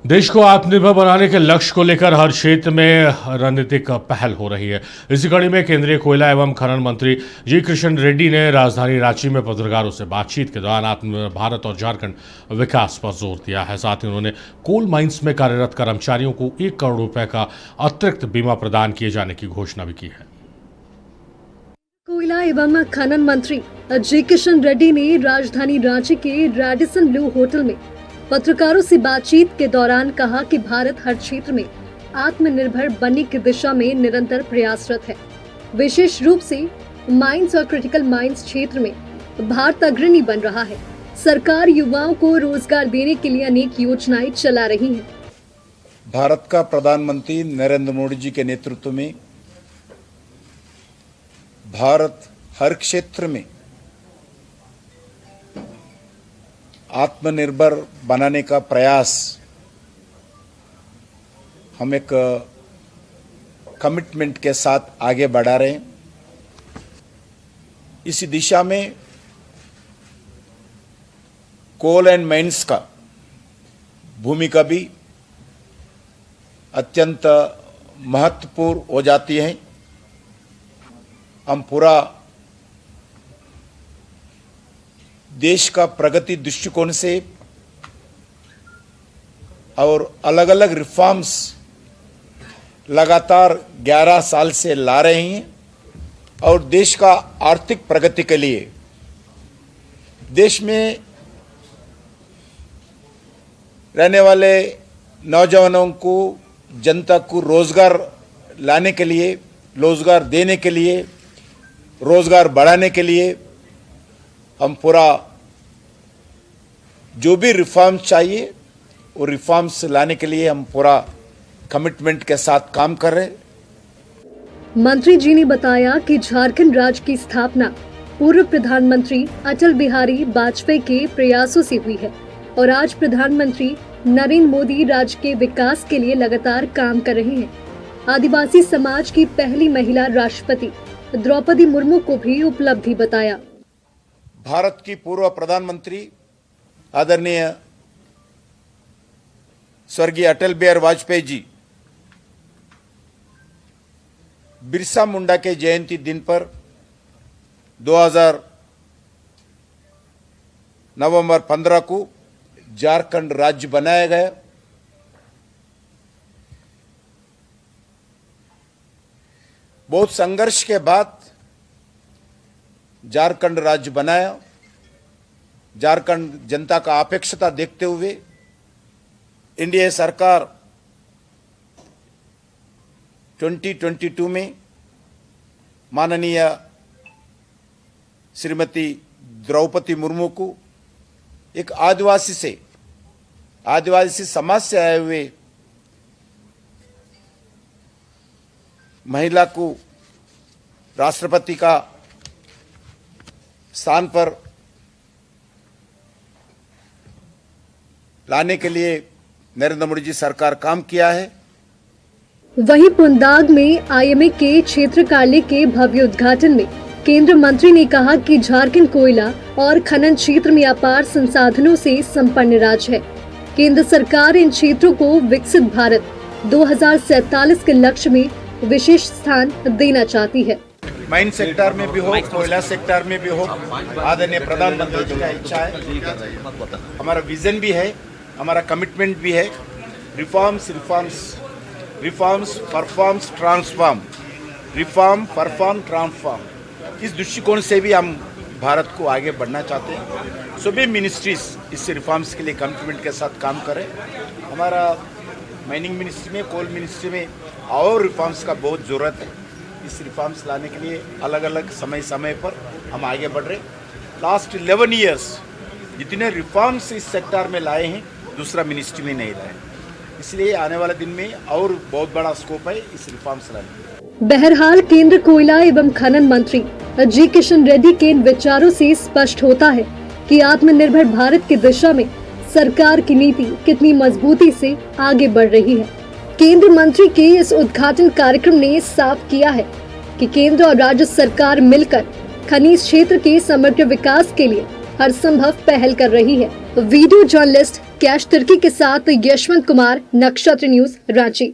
देश को आत्मनिर्भर बनाने के लक्ष्य को लेकर हर क्षेत्र में रणनीतिक पहल हो रही है। इसी कड़ी में केंद्रीय कोयला एवं खनन मंत्री जी किशन रेड्डी ने राजधानी रांची में पत्रकारों से बातचीत के दौरान आत्मनिर्भर भारत और झारखंड विकास पर जोर दिया है। साथ ही उन्होंने कोल माइंस में कार्यरत कर्मचारियों को 1 करोड़ रुपए का अतिरिक्त बीमा प्रदान किए जाने की घोषणा भी की है। कोयला एवं खनन मंत्री जी किशन रेड्डी ने राजधानी रांची के रेडिसन ब्लू होटल में पत्रकारों से बातचीत के दौरान कहा कि भारत हर क्षेत्र में आत्मनिर्भर बनने की दिशा में निरंतर प्रयासरत है। विशेष रूप से माइंस और क्रिटिकल माइंस क्षेत्र में भारत अग्रणी बन रहा है। सरकार युवाओं को रोजगार देने के लिए अनेक योजनाएं चला रही है। भारत का प्रधानमंत्री नरेंद्र मोदी जी के नेतृत्व में भारत हर क्षेत्र में आत्मनिर्भर बनाने का प्रयास हम एक कमिटमेंट के साथ आगे बढ़ा रहे हैं। इसी दिशा में कोल एंड माइंस का भूमिका भी अत्यंत महत्वपूर्ण हो जाती है। हम पूरा देश का प्रगति दृष्टिकोण से और अलग अलग रिफॉर्म्स लगातार 11 साल से ला रहे हैं और देश का आर्थिक प्रगति के लिए देश में रहने वाले नौजवानों को, जनता को रोजगार लाने के लिए, रोजगार देने के लिए, रोजगार बढ़ाने के लिए हम पूरा जो भी रिफॉर्म्स चाहिए वो रिफॉर्म्स लाने के लिए हम पूरा कमिटमेंट के साथ काम कर रहे हैं। मंत्री जी ने बताया कि झारखंड राज्य की स्थापना पूर्व प्रधानमंत्री अटल बिहारी वाजपेयी के प्रयासों से हुई है और आज प्रधानमंत्री नरेंद्र मोदी राज्य के विकास के लिए लगातार काम कर रहे हैं। आदिवासी समाज की पहली महिला राष्ट्रपति द्रौपदी मुर्मू को भी उपलब्धि बताया। भारत की पूर्व प्रधानमंत्री आदरणीय स्वर्गीय अटल बिहारी वाजपेयी जी बिरसा मुंडा के जयंती दिन पर 2000 नवंबर 15 को झारखंड राज्य बनाया गया। बहुत संघर्ष के बाद झारखंड राज्य बनाया। झारखंड जनता का अपेक्षता देखते हुए एनडीए सरकार 2022 में माननीय श्रीमती द्रौपदी मुर्मू को एक आदिवासी समाज से आए हुए महिला को राष्ट्रपति का स्थान पर लाने के लिए नरेंद्र मोदी जी सरकार काम किया है। वहीं पुंदाग में आईएमए के क्षेत्र कार्यालय के भव्य उद्घाटन में केंद्र मंत्री ने कहा कि झारखंड कोयला और खनन क्षेत्र में अपार संसाधनों से संपन्न राज्य है। केंद्र सरकार इन क्षेत्रों को विकसित भारत 2047 के लक्ष्य में विशेष स्थान देना चाहती है। माइन सेक्टर में भी हो, कोयला सेक्टर में भी हो, आदरणीय प्रधानमंत्री जी का इच्छा है, हमारा विजन भी है, हमारा कमिटमेंट भी है। Reforms, performs, transform, reform, perform, transform, इस दृष्टिकोण से भी हम भारत को आगे बढ़ना चाहते हैं। सभी मिनिस्ट्रीज इस रिफॉर्म्स के लिए कमिटमेंट के साथ काम करें। हमारा माइनिंग मिनिस्ट्री में, कोल मिनिस्ट्री में और रिफॉर्म्स का बहुत ज़रूरत है। इस रिफॉर्म्स लाने के लिए अलग अलग समय पर हम आगे बढ़ रहे। लास्ट 11 इयर्स जितने रिफॉर्म्स इस सेक्टर में लाए हैं दूसरा मिनिस्ट्री में नहीं लाए, इसलिए आने वाले दिन में और बहुत बड़ा स्कोप है इस रिफॉर्म्स लाने। बहरहाल केंद्र कोयला एवं खनन मंत्री जी किशन रेड्डी के इन विचारों से स्पष्ट होता है कि आत्मनिर्भर भारत की दिशा में सरकार की नीति कितनी मजबूती से आगे बढ़ रही है। केंद्र मंत्री के इस उद्घाटन कार्यक्रम ने साफ किया है कि केंद्र और राज्य सरकार मिलकर खनिज क्षेत्र के समग्र विकास के लिए हर संभव पहल कर रही है। वीडियो जर्नलिस्ट कैश तिर्की के साथ यशवंत कुमार, नक्षत्र न्यूज, रांची।